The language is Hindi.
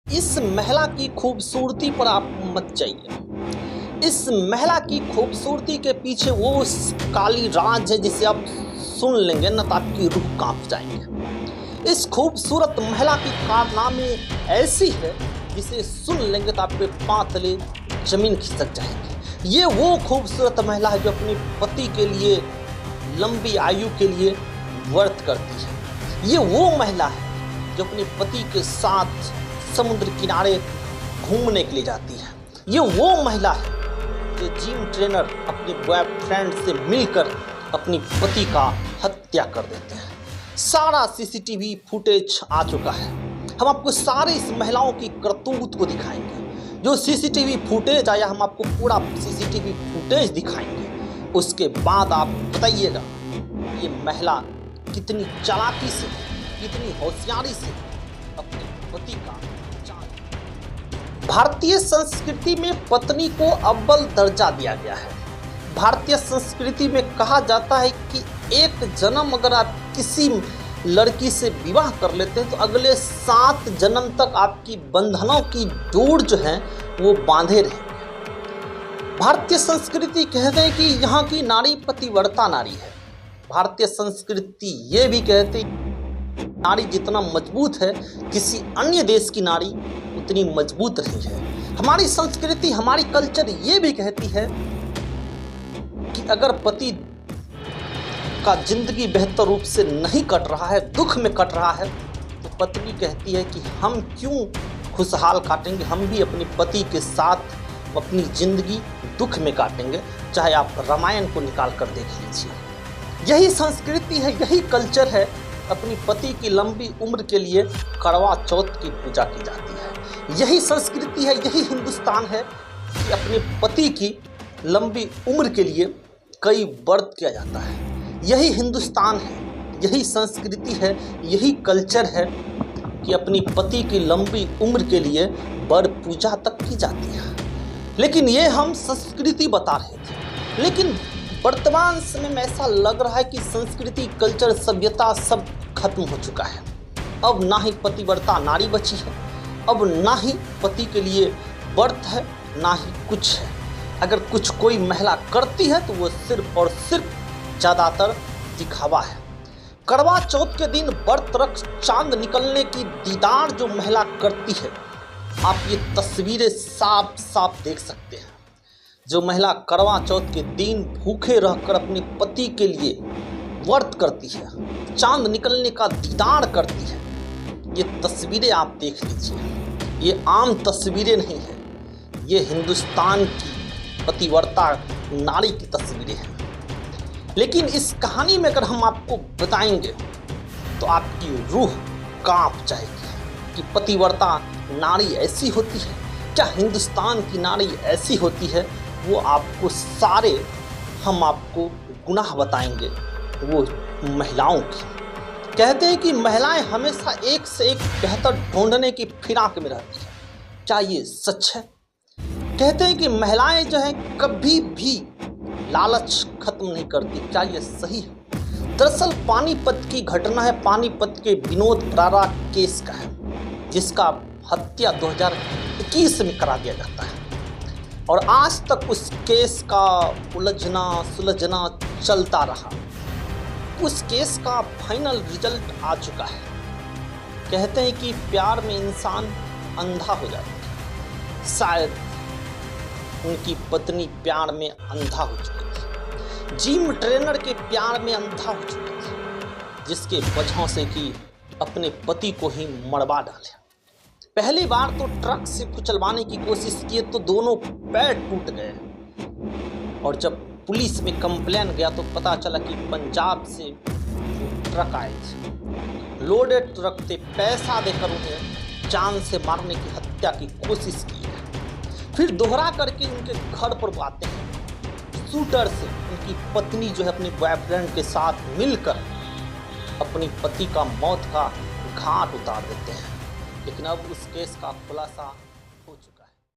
इस महिला की खूबसूरती पर आप मत जाइए। इस महिला की खूबसूरती के पीछे वो काली राज है जिसे आप सुन लेंगे ना तो आपकी रूह कांप जाएंगे। इस खूबसूरत महिला की कारनामे ऐसी है जिसे सुन लेंगे तो आपके पांव तले जमीन खिसक जाएगी। ये वो खूबसूरत महिला है जो अपने पति के लिए लंबी आयु के लिए व्रत करती है। ये वो महिला है जो अपने पति के साथ समुद्र किनारे घूमने के लिए जाती है। ये वो महिला है जो जिम ट्रेनर अपने बॉयफ्रेंड से मिलकर अपनी पति का हत्या कर देते हैं। सारा सीसीटीवी फुटेज आ चुका है। हम आपको सारे इस महिलाओं की करतूत को दिखाएंगे। जो सीसीटीवी फुटेज आया हम आपको पूरा सीसीटीवी फुटेज दिखाएंगे। उसके बाद आप बताइएगा ये महिला कितनी चालाकी से, कितनी होशियारी से अपने पति का। भारतीय संस्कृति में पत्नी को अव्वल दर्जा दिया गया है। भारतीय संस्कृति में कहा जाता है कि एक जन्म अगर आप किसी लड़की से विवाह कर लेते हैं तो अगले 7 जन्म तक आपकी बंधनों की डोर जो है वो बांधे रहेंगे। भारतीय संस्कृति कहते हैं कि यहाँ की नारी पतिव्रता नारी है। भारतीय संस्कृति ये भी कहती है नारी जितना मजबूत है किसी अन्य देश की नारी उतनी मजबूत नहीं है। हमारी संस्कृति, हमारी कल्चर ये भी कहती है कि अगर पति का जिंदगी बेहतर रूप से नहीं कट रहा है, दुख में कट रहा है, तो पत्नी कहती है कि हम क्यों खुशहाल काटेंगे, हम भी अपने पति के साथ अपनी जिंदगी दुख में काटेंगे। चाहे आप रामायण को निकाल कर देख लीजिए। यही संस्कृति है, यही कल्चर है। अपनी पति की लंबी उम्र के लिए करवा चौथ की पूजा की जाती है। यही संस्कृति है, यही हिंदुस्तान है कि अपने पति की लंबी उम्र के लिए कई व्रत किया जाता है। यही हिंदुस्तान है, यही संस्कृति है, यही कल्चर है कि अपनी पति की लंबी उम्र के लिए वर पूजा तक की जाती है। लेकिन ये हम संस्कृति बता रहे थे, लेकिन वर्तमान समय में ऐसा लग रहा है कि संस्कृति, कल्चर, सभ्यता सब खत्म हो चुका है। अब ना ही पतिव्रता नारी बची है, अब ना ही पति के लिए व्रत है, ना ही कुछ है। अगर कुछ कोई महिला करती है तो वो सिर्फ और सिर्फ ज़्यादातर दिखावा है। करवा चौथ के दिन व्रत रख चांद निकलने की दीदार जो महिला करती है, आप ये तस्वीरें साफ साफ देख सकते हैं। जो महिला करवा चौथ के दिन भूखे रहकर अपने पति के लिए व्रत करती है, चांद निकलने का दीदार करती है, ये तस्वीरें आप देख लीजिए। ये आम तस्वीरें नहीं है, ये हिंदुस्तान की पतिव्रता नारी की तस्वीरें हैं। लेकिन इस कहानी में अगर हम आपको बताएंगे तो आपकी रूह कांप जाएगी कि पतिव्रता नारी ऐसी होती है क्या, हिंदुस्तान की नारी ऐसी होती है। वो आपको सारे हम आपको गुनाह बताएंगे वो महिलाओं की। कहते हैं कि महिलाएं हमेशा एक से एक बेहतर ढूंढने की फिराक में रहती है। क्या ये सच है? कहते हैं कि महिलाएं जो है कभी भी लालच खत्म नहीं करती। क्या ये सही है? दरअसल पानीपत की घटना है, पानीपत के विनोद बरारा केस का है, जिसका हत्या 2021 में करा दिया जाता है और आज तक उस केस का उलझना सुलझना चलता रहा। उस केस का फाइनल रिजल्ट आ चुका है। कहते हैं कि प्यार में इंसान अंधा हो जाता है। शायद उनकी पत्नी प्यार में अंधा हो चुकी थी, जिम ट्रेनर के प्यार में अंधा हो चुकी थी, जिसके वजह से कि अपने पति को ही मरवा डाले। पहली बार तो ट्रक से कुचलवाने की कोशिश की तो दोनों पैर टूट गए और जब पुलिस में कंप्लेन गया तो पता चला कि पंजाब से ट्रक आए थे, लोडेड ट्रक थे, पैसा देकर उन्हें जान से मारने की हत्या की कोशिश की है। फिर दोहरा करके उनके घर पर आते हैं, शूटर से उनकी पत्नी जो है अपने बॉयफ्रेंड के साथ मिलकर अपनी पति का मौत का घाट उतार देते हैं। लेकिन अब उस केस का खुलासा